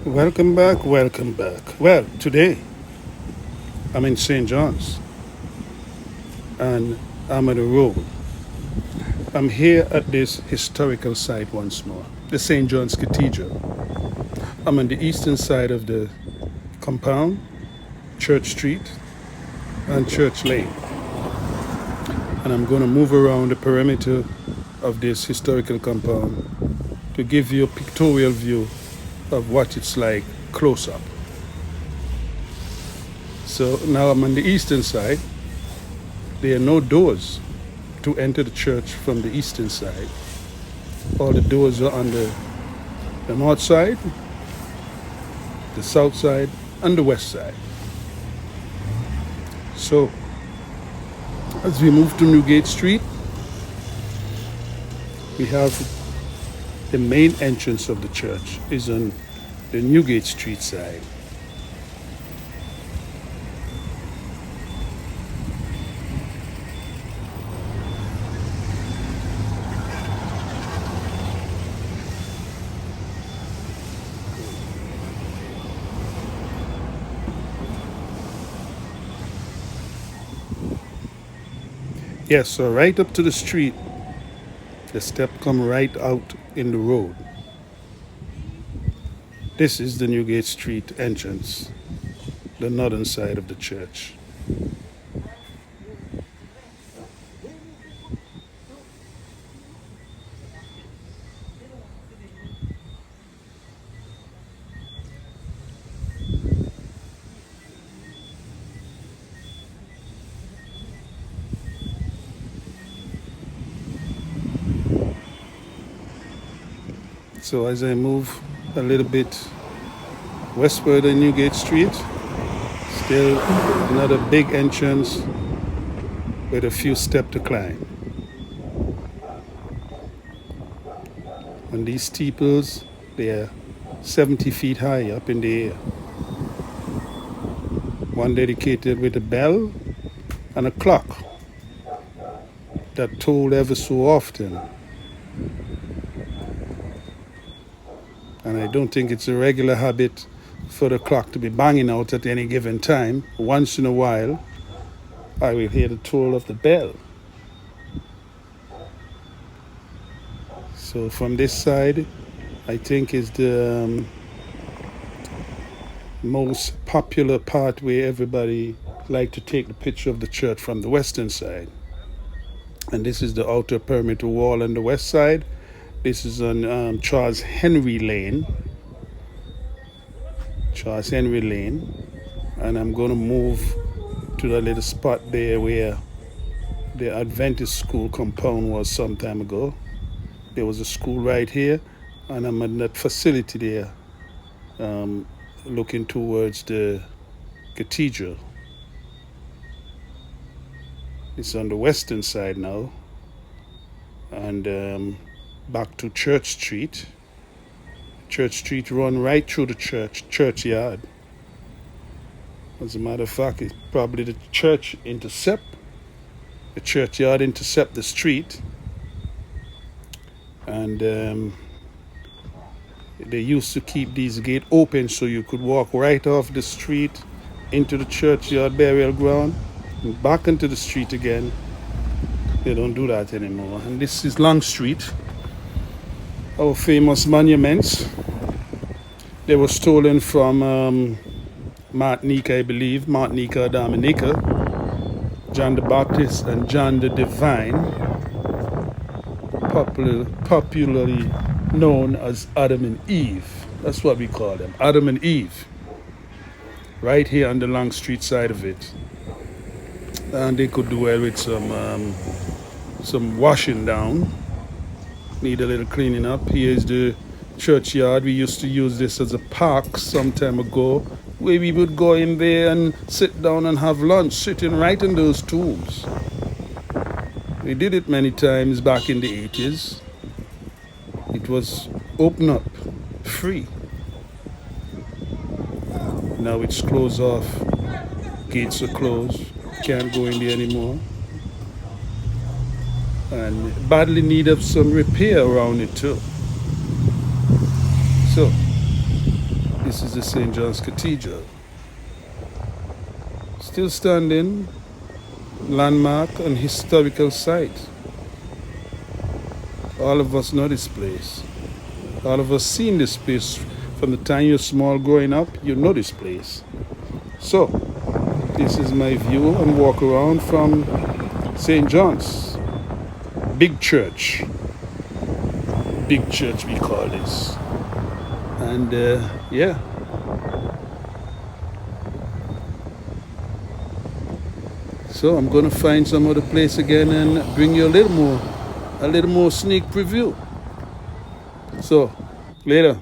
Welcome back, welcome back. Well, today I'm in St. John's and I'm on the road. I'm here at this historical site once more, the St. John's Cathedral. I'm on the eastern side of the compound, Church Street and Church Lane. And I'm going to move around the perimeter of this historical compound to give you a pictorial view of what it's like close up. So now I'm on the eastern side. There are no doors to enter the church from the eastern side. All the doors are on the north side, the south side, and the west side. So as we move to Newgate Street, we have the main entrance of the church is on the Newgate Street side. Yes, so right up to the street, the step come right out in the road. This is the Newgate Street entrance, the northern side of the church. So as I move a little bit westward on Newgate Street, still another big entrance with a few steps to climb. And these steeples, they are 70 feet high up in the air. One dedicated with a bell and a clock that tolled ever so often. And I don't think it's a regular habit for the clock to be banging out at any given time. Once in a while, I will hear the toll of the bell. So from this side, I think is the most popular part where everybody like to take the picture of the church from the western side. And this is the outer perimeter wall on the west side. This is on Charles Henry Lane. Charles Henry Lane. And I'm going to move to that little spot there where the Adventist School compound was some time ago. There was a school right here, and I'm at that facility there, looking towards the Cathedral. It's on the western side now, and back to Church Street. Church Street run right through the Churchyard. As a matter of fact, it's probably the churchyard intercept the street. And they used to keep these gates open so you could walk right off the street into the churchyard burial ground and back into the street again. They don't do that anymore. And this is Long Street, our famous monuments. They were stolen from Martinique, I believe, Martinique or Dominica. John the Baptist and John the Divine, popularly known as Adam and Eve. That's what we call them, Adam and Eve. Right here on the Long Street side of it. And they could do well with some washing down. Need a little cleaning up. Here's the churchyard. We used to use this as a park some time ago, where we would go in there and sit down and have lunch, sitting right in those tombs. We did it many times back in the 80s. It was open up, free. Now it's closed off. Gates are closed. Can't go in there anymore. And badly need of some repair around it too. So, this is the St. John's Cathedral. Still standing, landmark and historical site. All of us know this place. All of us seen this place. From the time you're small growing up, you know this place. So, this is my view and walk around from St. John's. Big church. Big church we call this. And yeah. So I'm gonna find some other place again and bring you a little more sneak preview. So later.